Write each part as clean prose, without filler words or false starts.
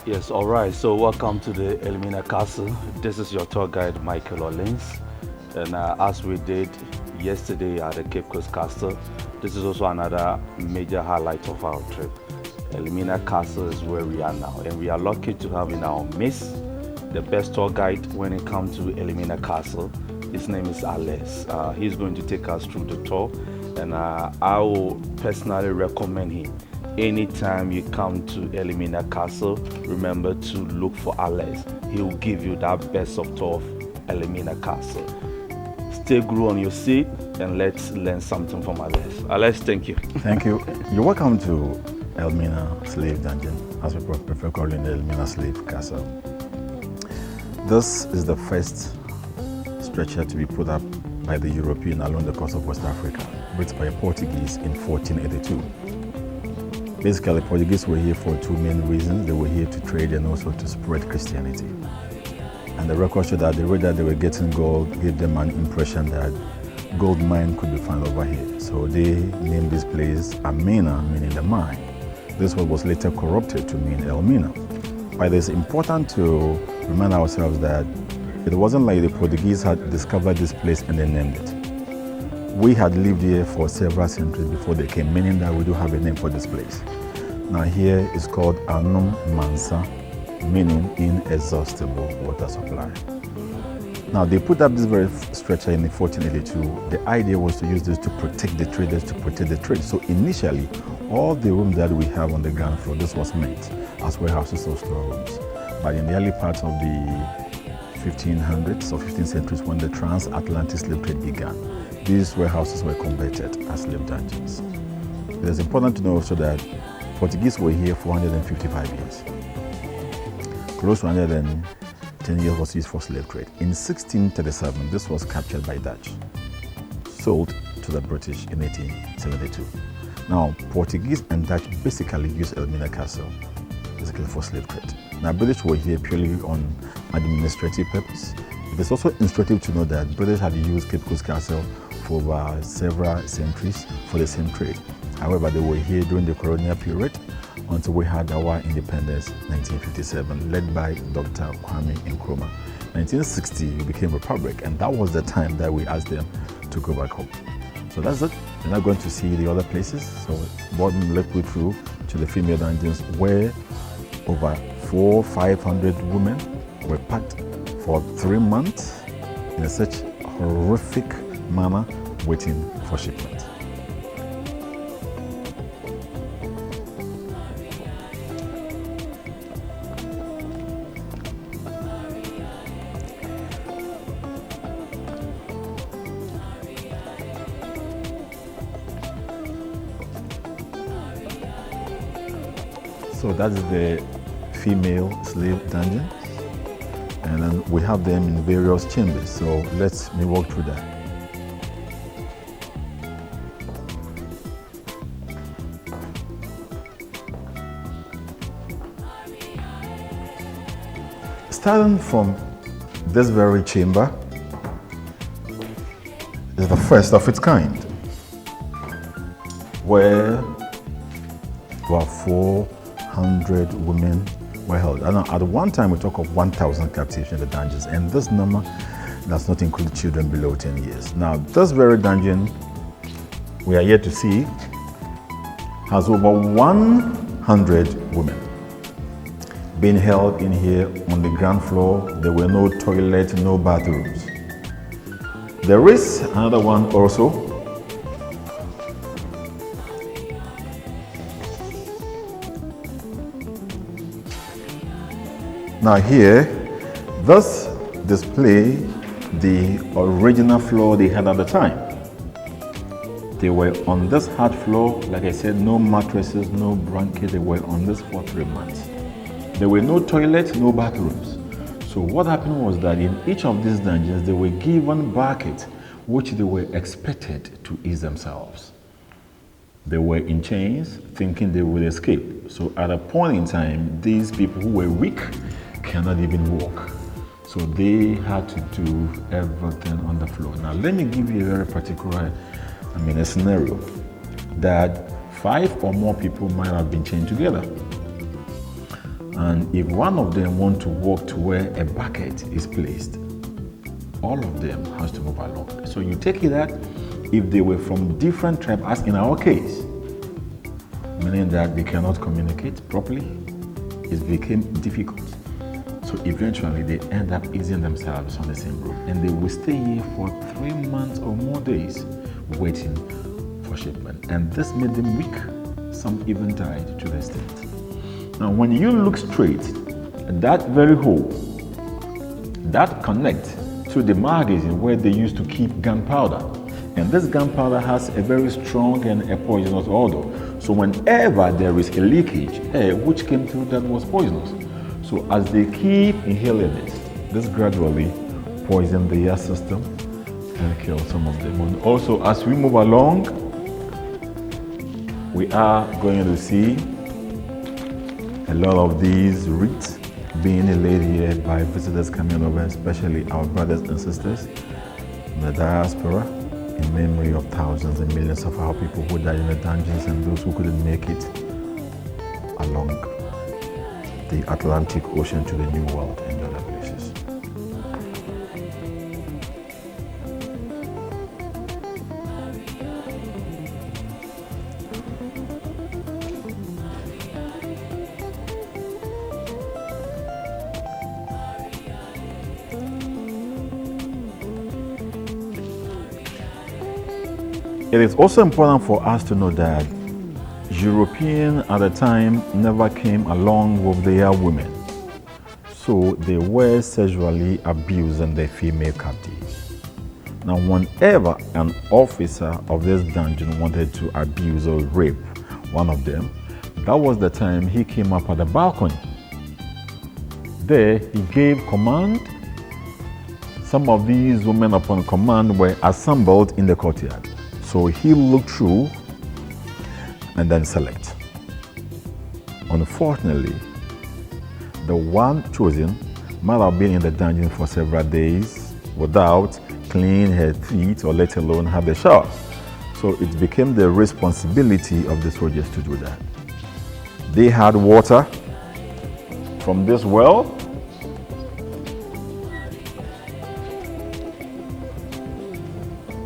Yes, all right. So welcome to the Elmina Castle. This is your tour guide, Michael Orleans. And as we did yesterday at the Cape Coast Castle, this is also another major highlight of our trip. Elmina Castle is where we are now, and we are lucky to have in our midst the best tour guide when it comes to Elmina Castle. His name is Alex. He's going to take us through the tour, and I will personally recommend him. Anytime you come to Elmina Castle, remember to look for Alex. He will give you that best of tour of Elmina Castle. Stay glued on your seat and let's learn something from Alex. Alex, thank you. Thank you. You're welcome to Elmina Slave Dungeon, as we prefer calling it, Elmina Slave Castle. This is the first structure to be put up by the European along the coast of West Africa, built by Portuguese in 1482. Basically, the Portuguese were here for two main reasons. They were here to trade and also to spread Christianity. And the record showed that the way that they were getting gold gave them an impression that gold mine could be found over here. So they named this place Elmina, meaning the mine. This one was later corrupted to mean Elmina. But it's important to remind ourselves that it wasn't like the Portuguese had discovered this place and then named it. We had lived here for several centuries before they came, meaning that we do have a name for this place. Now here is called Anum Mansa, meaning inexhaustible water supply. Now they put up this very structure in 1482. The idea was to use this to protect the traders, to protect the trade. So initially, all the rooms that we have on the ground floor, this was meant as warehouses or storerooms. But in the early parts of the 1500s or 15th centuries, when the transatlantic slave trade began, these warehouses were converted as slave dungeons. It is important to know also that Portuguese were here for 155 years. Close to 110 years was used for slave trade. In 1637, this was captured by Dutch, sold to the British in 1872. Now, Portuguese and Dutch basically used Elmina Castle basically for slave trade. Now, British were here purely on administrative purpose. It is also instructive to know that British had used Cape Coast Castle for over several centuries for the same trade. However, they were here during the colonial period until we had our independence in 1957, led by Dr. Kwame Nkrumah. 1960, we became a republic, and that was the time that we asked them to go back home. So that's it. We're not going to see the other places. So Borden led me through to the female dungeons where over 400-500 women were packed for 3 months in such horrific manner, waiting for shipment. So that's the female slave dungeon, and then we have them in various chambers. So let me walk through that. Starting from this very chamber is the first of its kind, where about 400 women were held. And at one time we talk of 1,000 captives in the dungeons, and this number does not include children below 10 years. Now, this very dungeon we are yet to see has over 100 women being held in here on the ground floor. There were no toilets, no bathrooms. There is another one also. Now here, this display the original floor they had at the time. They were on this hard floor, like I said, no mattresses, no blanket. They were on this for 3 months. There were no toilets, no bathrooms. So what happened was that in each of these dungeons, they were given buckets which they were expected to ease themselves. They were in chains, thinking they would escape. So at a point in time, these people who were weak cannot even walk. So they had to do everything on the floor. Now let me give you a very particular, a scenario that 5 or more people might have been chained together. And if one of them want to walk to where a bucket is placed, all of them has to move along. So you take it that if they were from different tribes, as in our case, meaning that they cannot communicate properly, it became difficult. So eventually they end up easing themselves on the same road, and they will stay here for 3 months or more days waiting for shipment. And this made them weak. Some even died to the extent. Now when you look straight, that very hole, that connects to the magazine where they used to keep gunpowder. And this gunpowder has a very strong and a poisonous odor. So whenever there is a leakage, air which came through that was poisonous. So as they keep inhaling it, this gradually poisons the air system and kills some of them. And also as we move along, we are going to see a lot of these wreaths being laid here by visitors coming over, especially our brothers and sisters in the diaspora, in memory of thousands and millions of our people who died in the dungeons and those who couldn't make it along the Atlantic Ocean to the New World and other places. It is also important for us to know that Europeans at the time never came along with their women. So they were sexually abusing their female captives. Now whenever an officer of this dungeon wanted to abuse or rape one of them, that was the time he came up at the balcony. There he gave command. Some of these women upon command were assembled in the courtyard. So he looked through and then select. Unfortunately, the one chosen might have been in the dungeon for several days without cleaning her feet or let alone have a shower. So it became the responsibility of the soldiers to do that. They had water from this well.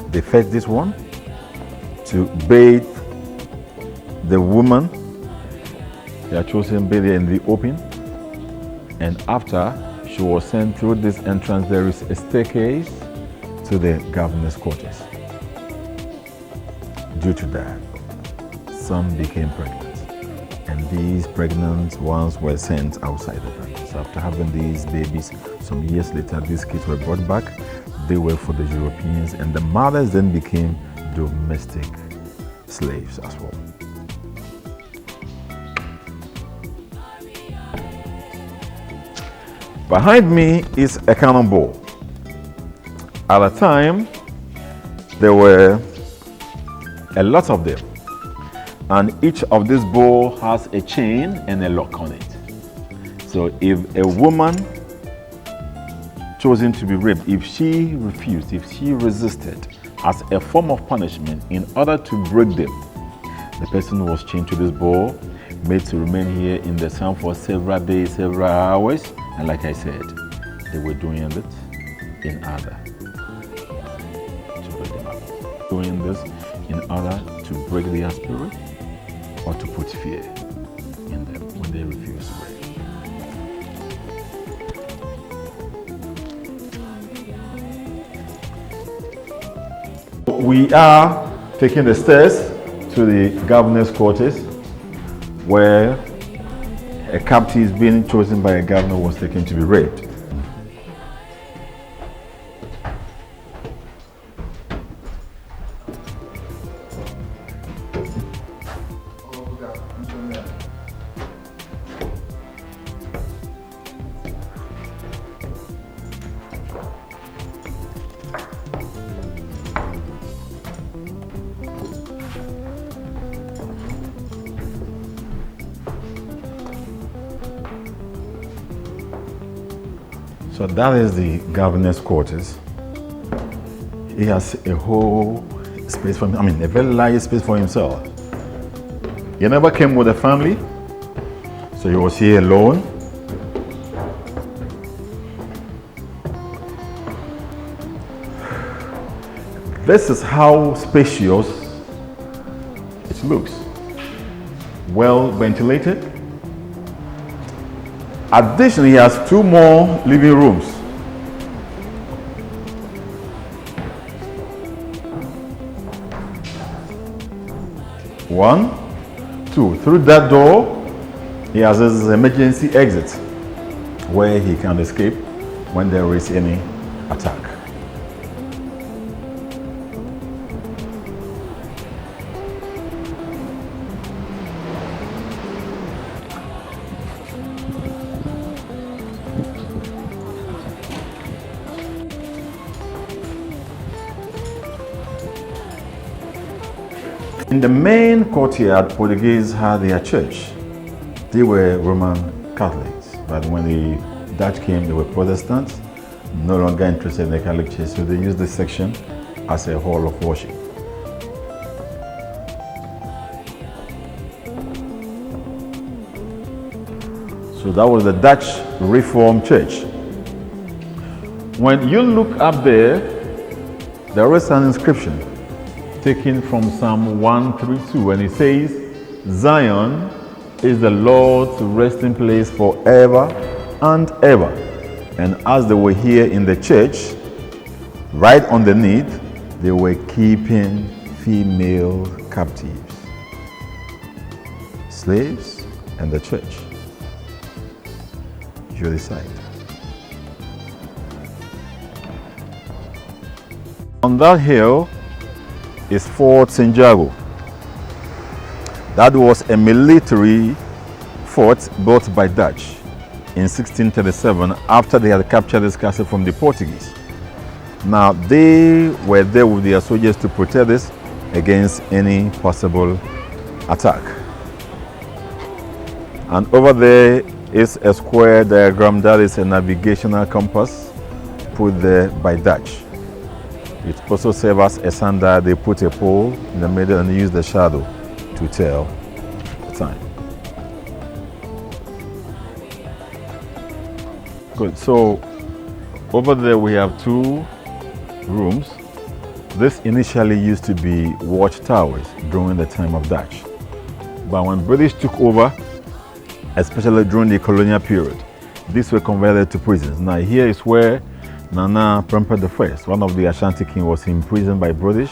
They fetched this one to bathe the woman. They are chosen bathe in the open, and after she was sent through this entrance, there is a staircase to the governor's quarters. Due to that, some became pregnant, and these pregnant ones were sent outside the country. So after having these babies, some years later, these kids were brought back. They were for the Europeans, and the mothers then became domestic slaves as well. Behind me is a cannonball. At the time, there were a lot of them, and each of these balls has a chain and a lock on it. So if a woman chosen to be raped, if she refused, if she resisted, as a form of punishment, in order to break them, the person was chained to this ball, made to remain here in the sun for several days, several hours, and like I said, they were doing it in order to break them up. Doing this in order to break their spirit or to put fear in them when they refuse to break. We are taking the stairs to the governor's quarters, where a captive being chosen by a governor was taken to be raped. So that is the governor's quarters. He has a whole space for him, a very large space for himself. He never came with a family, so he was here alone. This is how spacious it looks. Well ventilated. Additionally, he has 2 more living rooms. One, two. Through that door, he has his emergency exit where he can escape when there is any attack. In the main courtyard, Portuguese had their church. They were Roman Catholics, but when the Dutch came, they were Protestants, no longer interested in the Catholic Church, so they used this section as a hall of worship. So that was the Dutch Reformed Church. When you look up there is an inscription taken from Psalm 132, and it says, Zion is the Lord's resting place forever and ever. And as they were here in the church, right underneath, they were keeping female captives, slaves, and the church. You decide. On that hill is Fort St. Jago. That was a military fort built by Dutch in 1637 after they had captured this castle from the Portuguese. Now they were there with their soldiers to protect this against any possible attack. And over there is a square diagram that is a navigational compass put there by Dutch. It also serves as a sundial. They put a pole in the middle and use the shadow to tell the time. Good. So over there we have 2 rooms. This initially used to be watchtowers during the time of Dutch. But when British took over, especially during the colonial period, these were converted to prisons. Now here is where Nana Prempeh I, one of the Ashanti kings, was imprisoned by British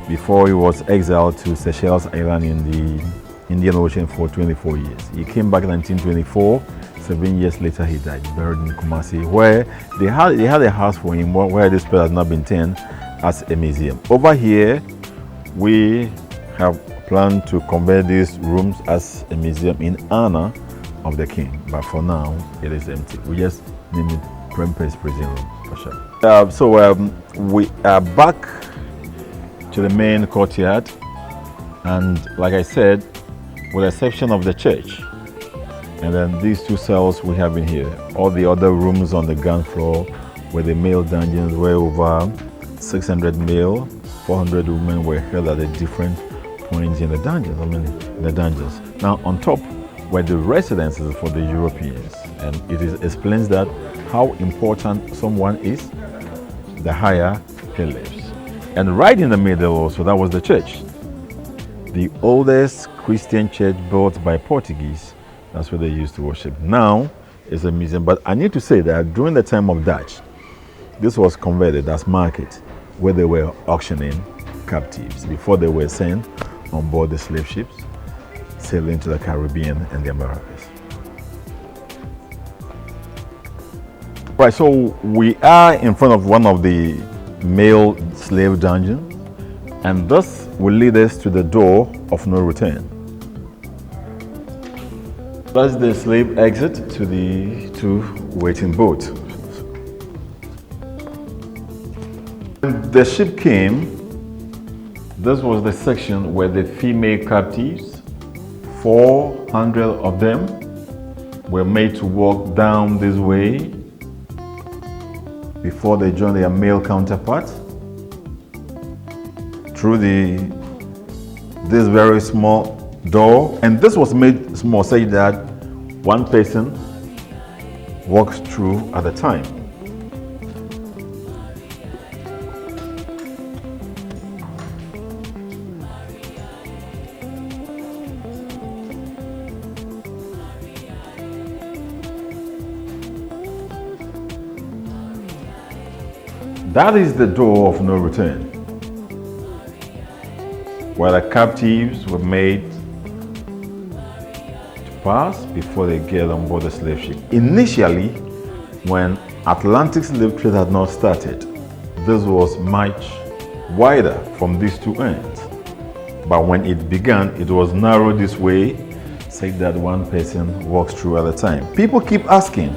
before he was exiled to Seychelles Island in the Indian Ocean for 24 years. He came back in 1924. 7 years later, he died, buried in Kumasi, where they had a house for him where this place has now been turned as a museum. Over here, we have planned to convert these rooms as a museum in honor of the king, but for now, it is empty. We just named it Prempeh's prison room, for sure. So we are back to the main courtyard, and like I said, with the exception of the church, and then these 2 cells we have in here. All the other rooms on the ground floor were the male dungeons, where over 600 male, 400 women were held at the different points in the dungeons. Now on top were the residences for the Europeans, and it explains that how important someone is, the higher he lives. And right in the middle also, that was the church. The oldest Christian church built by Portuguese. That's where they used to worship. Now it's a museum, but I need to say that during the time of Dutch, this was converted as market, where they were auctioning captives before they were sent on board the slave ships sailing to the Caribbean and the Americas. Right, so we are in front of one of the male slave dungeons, and this will lead us to the door of no return. That's the slave exit to the 2 waiting boats. When the ship came, this was the section where the female captives, 400 of them, were made to walk down this way before they joined their male counterparts through this very small door, and this was made small so that one person walks through at a time. That is the door of no return, where the captives were made to pass before they get on board the slave ship. Initially, when Atlantic slave trade had not started, this was much wider from these two ends. But when it began, it was narrow this way, say that one person walks through at a time. People keep asking,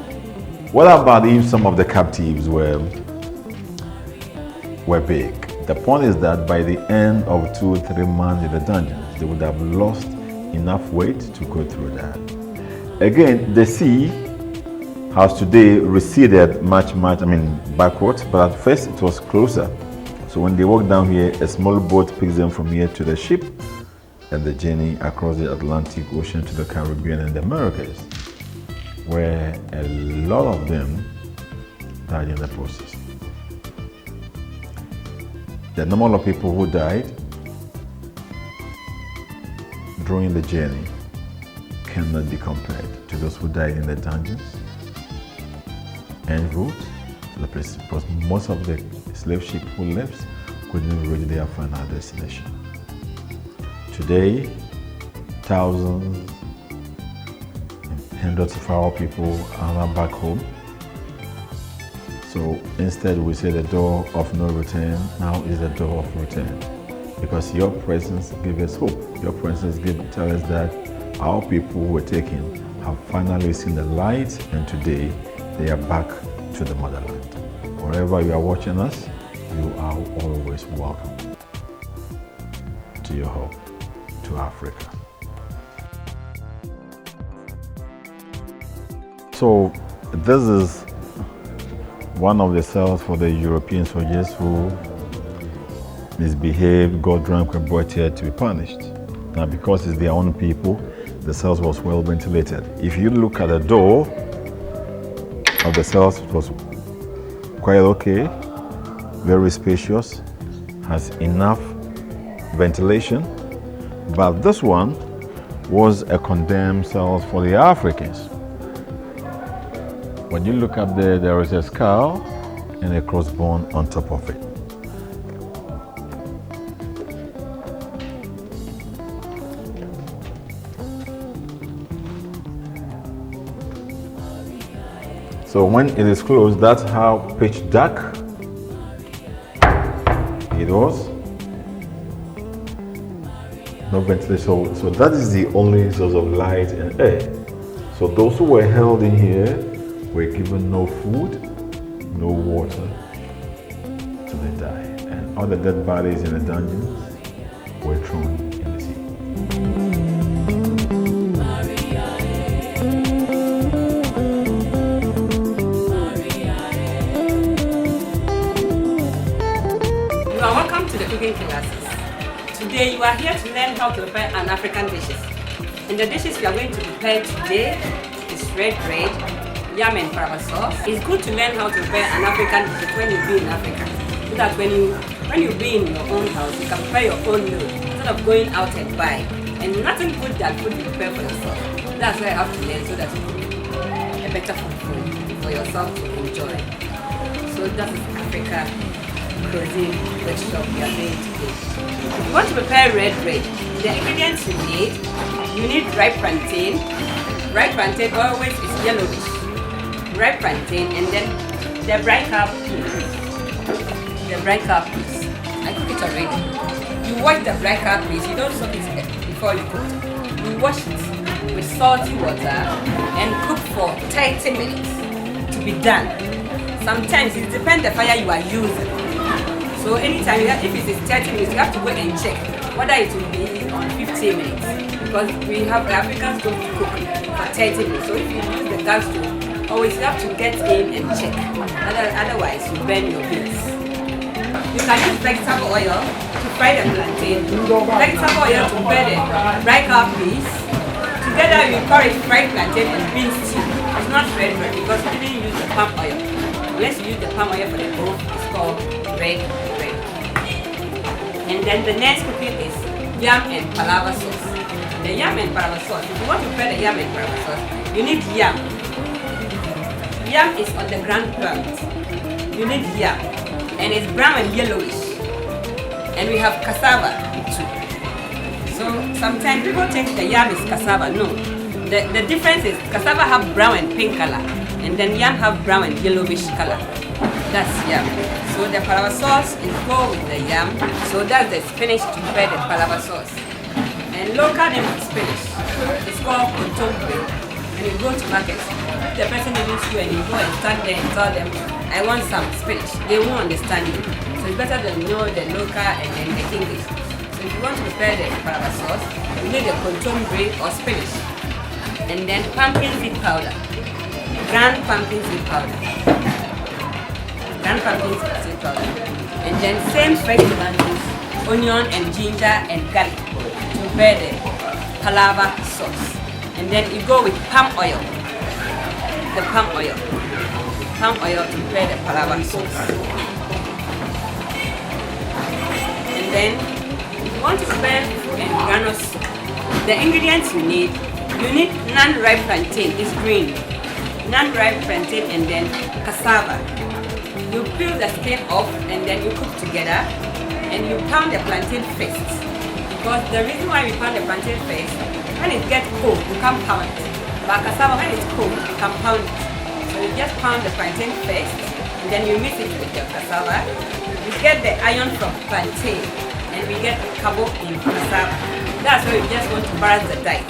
what about if some of the captives were big? The point is that by the end of 2 or 3 months in the dungeons, they would have lost enough weight to go through that. Again, the sea has today receded much, backwards, but at first it was closer. So when they walk down here, a small boat picks them from here to the ship, and the journey across the Atlantic Ocean to the Caribbean and the Americas, where a lot of them died in the process. The number of people who died during the journey cannot be compared to those who died in the dungeons en route to the place, because most of the slave ship who left couldn't reach their final destination. Today, thousands, hundreds of our people are now back home. So instead we say the door of no return now is the door of return, because your presence gives us hope. Your presence tells us that our people who were taken have finally seen the light, and today they are back to the motherland. Wherever you are watching us, you are always welcome to your home, to Africa. So this is one of the cells for the European soldiers who misbehaved, got drunk, and brought here to be punished. Now, because it's their own people, the cells was well ventilated. If you look at the door of the cells, it was quite okay, very spacious, has enough ventilation. But this one was a condemned cell for the Africans. When you look up there is a skull and a crossbone on top of it. So when it is closed, that's how pitch dark it was. No ventilation. So that is the only source of light and air. So those who were held in here were given no food, no water, till they die. And all the dead bodies in the dungeons were thrown in the sea. You are welcome to the cooking classes. Today you are here to learn how to prepare an African dishes. And the dishes we are going to prepare today is red bread, yam and farmer sauce. It's good to learn how to prepare an African dish when you be in Africa, so that when you be in your own house, you can prepare your own meal instead of going out and buy. And nothing good that food you prepare for yourself. That's why I have to learn, so that you can a better food for yourself to enjoy. So that is Africa cuisine workshop we are doing today. If you want to prepare red bread, the ingredients you need ripe plantain. Ripe plantain always is yellowish. Ripe plantain, and then the bright cup peas. The bright cup peas. I cook it already. You wash the bright cup peas. You don't soak it before you cook it. You wash it with salty water and cook for 30 minutes to be done. Sometimes it depends the fire you are using. So anytime if it is 30 minutes, you have to wait and check whether it will be on 15 minutes. Because we have Africans don't cook for 30 minutes. So if you use the gas stove, always you have to get in and check. Otherwise, you burn your beans. You can use vegetable oil to fry the plantain, vegetable oil to prepare the dry cow peas. Together, we call it fried plantain and bean stew. It's not red bread because we didn't use the palm oil. Unless you use the palm oil for the both, it's called red bread. And then the next cooking is yam and palava sauce. The yam and palava sauce. If you want to prepare the yam and palava sauce, you need yam. Yam is on the ground plant. You need yam. and it's brown and yellowish. And we have cassava too. So sometimes people think the yam is cassava. No, the difference is cassava have brown and pink color, and then yam have brown and yellowish color. That's yam. So the palava sauce is go with the yam. So that's the spinach to prepare the palava sauce. And local name of spinach is called contombre. When you go to market, if the person needs you and you go and stand there and tell them, I want some spinach, they won't understand you. So it's better to know the local and then the English. So if you want to prepare the palava sauce, you need the contombre or spinach. And then pumpkin seed powder, ground pumpkin seed powder. Ground pumpkin seed powder. And then same fresh tomatoes, onion and ginger and garlic to prepare the palava sauce. And then you go with palm oil. The palm oil. Palm oil to prepare the palava sauce. And then if you want to prepare and granule soup, the ingredients you need non-ripe plantain, it's green. Non-ripe plantain and then cassava. You peel the skin off and then you cook together and you pound the plantain first. Because the reason why we pound the plantain first, when it gets cold, you can't pound it. But cassava, when it's cold, you can pound it. So you just pound the plantain first and then you mix it with your cassava. We get the iron from plantain and we get carbo in cassava. That's why we just want to balance the diet.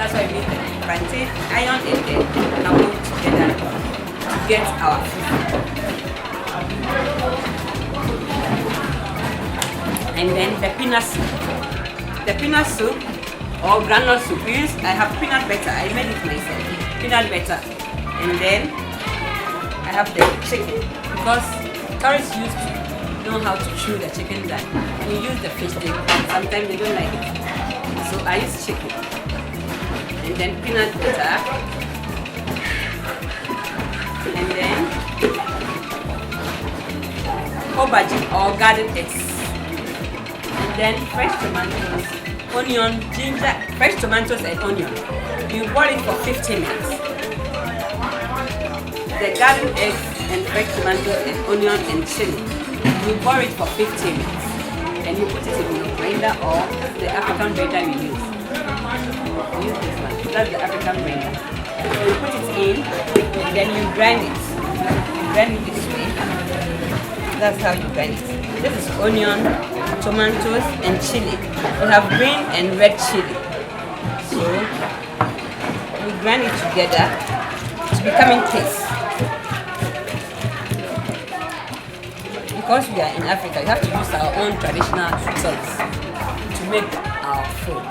That's why we mix the plantain, iron and the carbo together to get our food. And then the peanut soup. The peanut soup or granule soup, I have peanut butter. I made it myself. Peanut butter. And then I have the chicken because tourists used to know how to chew the chicken that we use the fish stick. Sometimes they don't like it. So I use chicken. And then peanut butter. And then aubergine or garden eggs. And then fresh tomatoes, onion, ginger, fresh tomatoes and onion. You boil it for 15 minutes. The garden eggs and fresh tomatoes and onion and chili. You boil it for 15 minutes. And you put it in your blender or the African blender you use. Use this one. That's the African blender. So you put it in and then you grind it. You grind it this way. That's how you grind it. This is onion, tomatoes and chili. We have green and red chili. So we grind it together to becoming paste. Because we are in Africa, we have to use our own traditional tools to make our food.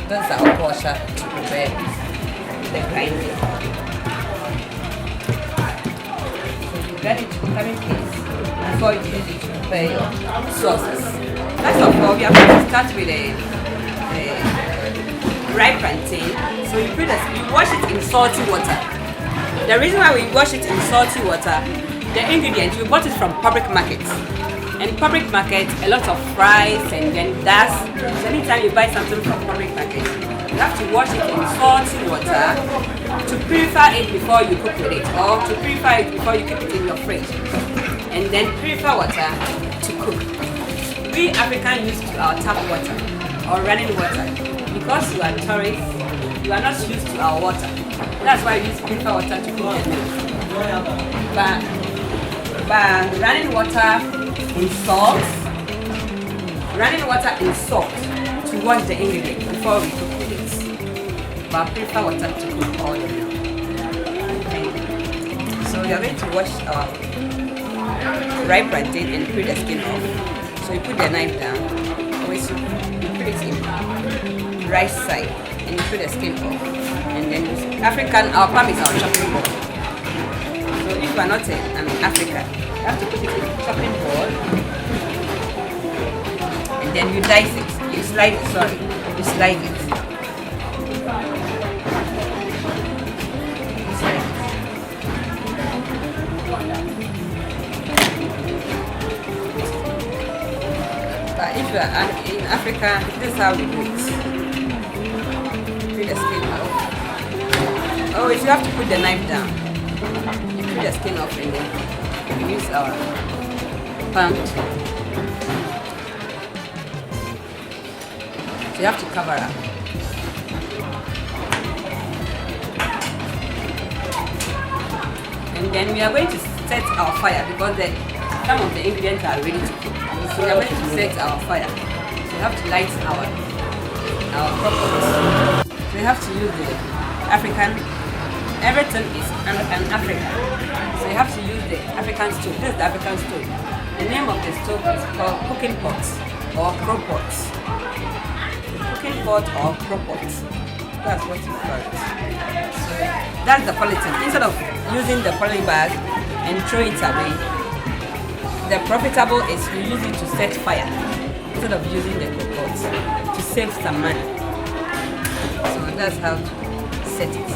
That's our culture to prepare the grinding. So you grind it to becoming paste before you use it to prepare your sauces. First of all, we are going to start with the ripe plantain. So you wash it in salty water. The reason why we wash it in salty water, the ingredients, we bought it from public markets. And public market, a lot of fries and then dust. So anytime you buy something from public market, you have to wash it in salty water to purify it before you cook with it, or to purify it before you keep it in your fridge. And then purify water to cook. We Africans used to our tap water or running water. Because you are tourists, you are not used to our water. That's why we use purify water to cook the meat. But running water in salt to wash the ingredients before we cook with it. But purify water to cook all the meat. So we are going to wash our ripe plantain and peel the skin off. So you put the knife down, always you put it in right side and you put the skin off. And then our palm is our chopping board. So if you are not in Africa, you have to put it in the chopping board and then you dice it. You slide it. But if you are in Africa, this is how we do it. Peel the skin off. Always you have to put the knife down. You peel the skin off and then we use our pumped. So you have to cover up. And then we are going to set our fire because some of the ingredients are ready to cook. So we are going to set our fire. So we have to light our crock pot. So we have to use the African. Everything is an African. So you have to use the African stove. This is the African stove. The name of the stove is called cooking pot or crock pot. Cooking pot or crock pot. That's what you call it. So that's the polythene. Instead of using the poly bag and throw it away, the profitable is to use it to set fire instead of using the crock pot to save some money. So that's how to set it.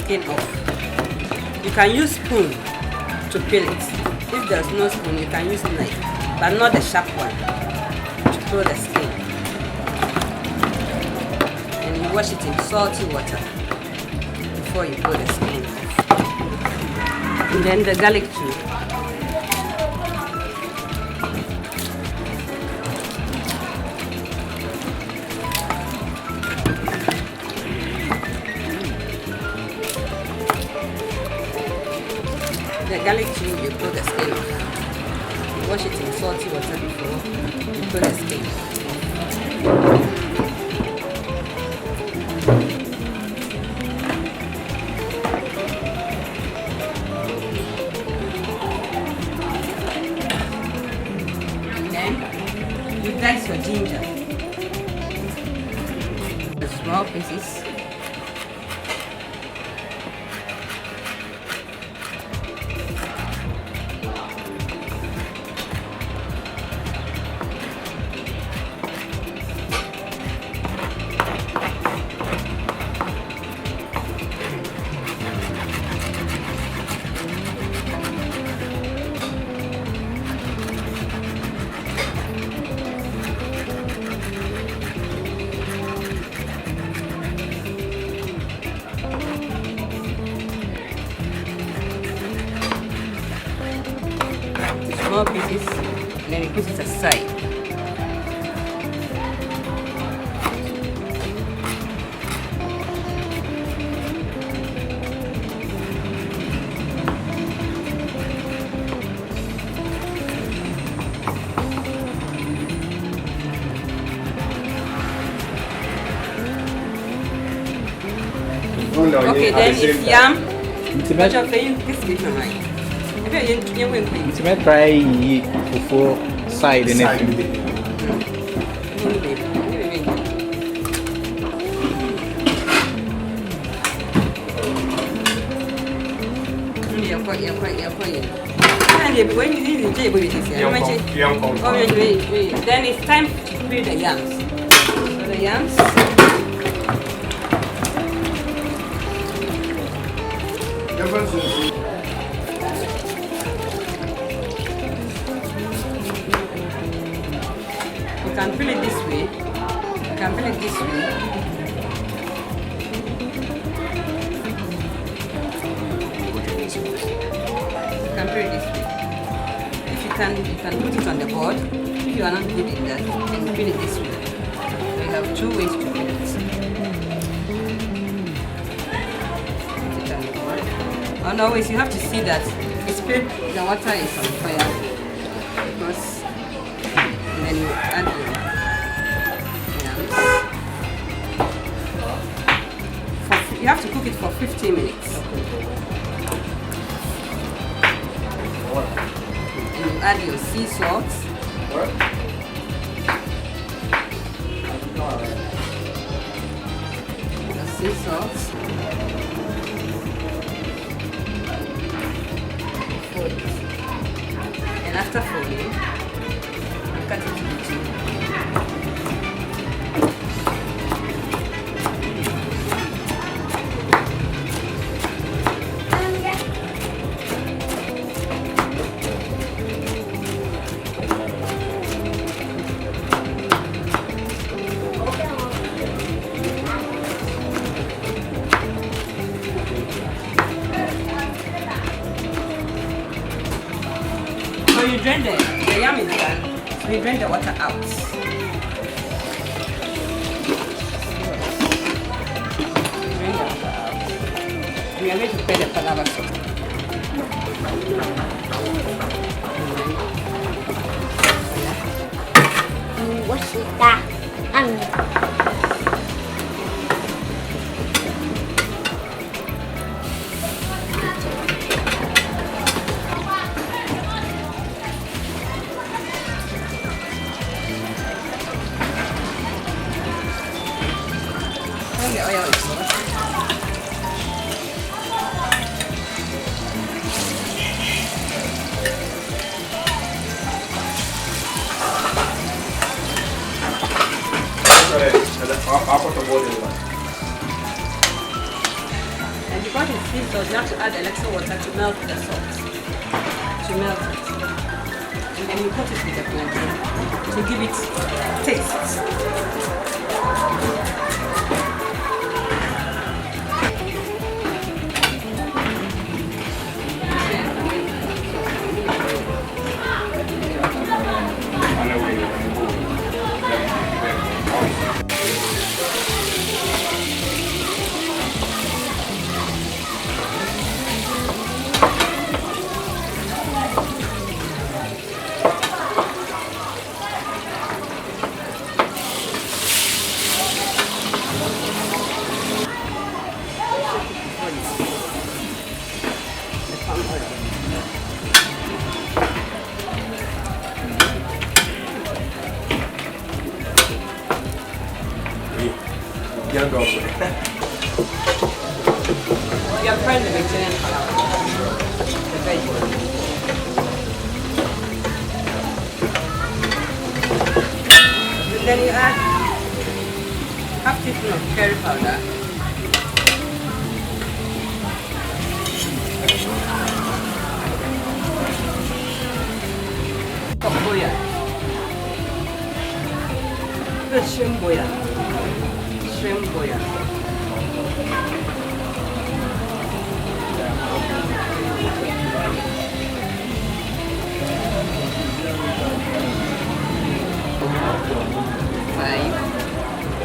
Skin off. You can use spoon to peel it. If there's no spoon, you can use knife, but not the sharp one, to peel the skin. And you wash it in salty water before you peel the skin. And then the garlic too. The garlic too, you put the skin off. You wash it in salty water before you put the skin. And then you dice your ginger. The small pieces. Small pieces, and then we put it aside. Okay, then it's yam. Much of this is my mind. Nti me try yi fufu side and everything. Then it's time to peel the yams. So the yams. You can peel it this way. You can peel it this way. You can peel it this way. If you can put it on the board. If you are not good in that, then peel it this way. We have two ways to peel it. Put it on the board. And always you have to see that it's peeled, the water is on fire. Because and then you add the yams. You have to cook it for 15 minutes. And you add your sea salt. We drain the water out. Drain the water out. We are going to prepare the palava sauce. What's that? When the oil is hot, and because it's sweet sauce, you have to add a little water to melt the salt. To melt it. And then you put it with the plantain to give it taste. You are frying the Vegetarian flour. The vegetable. And then you add half teaspoon of curry powder. Boya. Good shrimp boya. Shrimp boya. Five,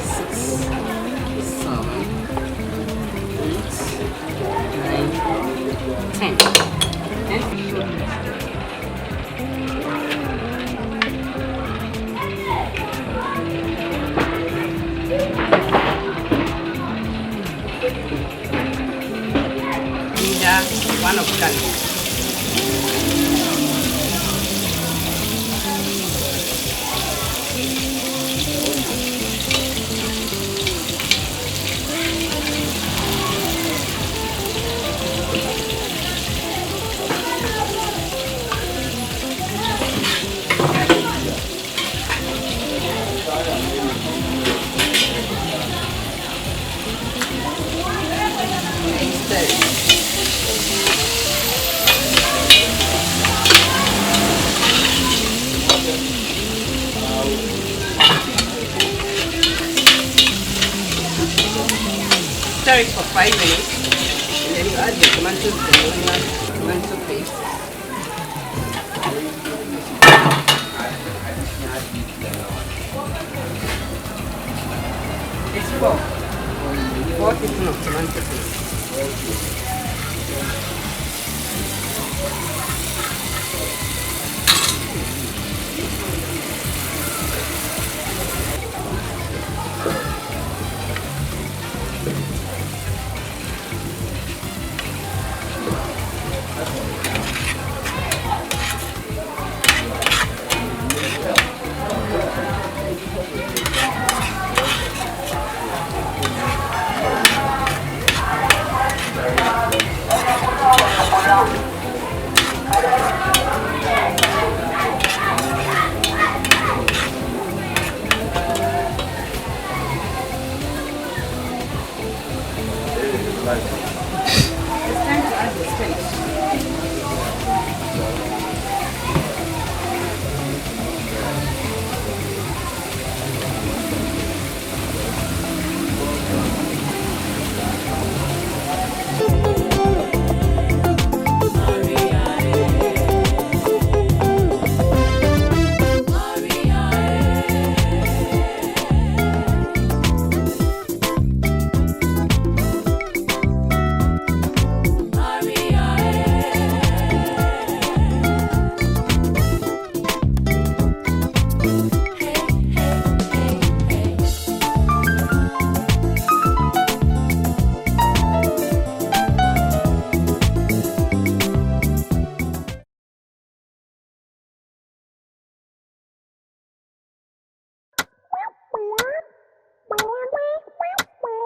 6, 7, 8, 9, 10. One of garlic. Stir it for 5 minutes, and then you add the tomatoes, the onion, tomato paste. It's 4 teaspoons of tomato paste.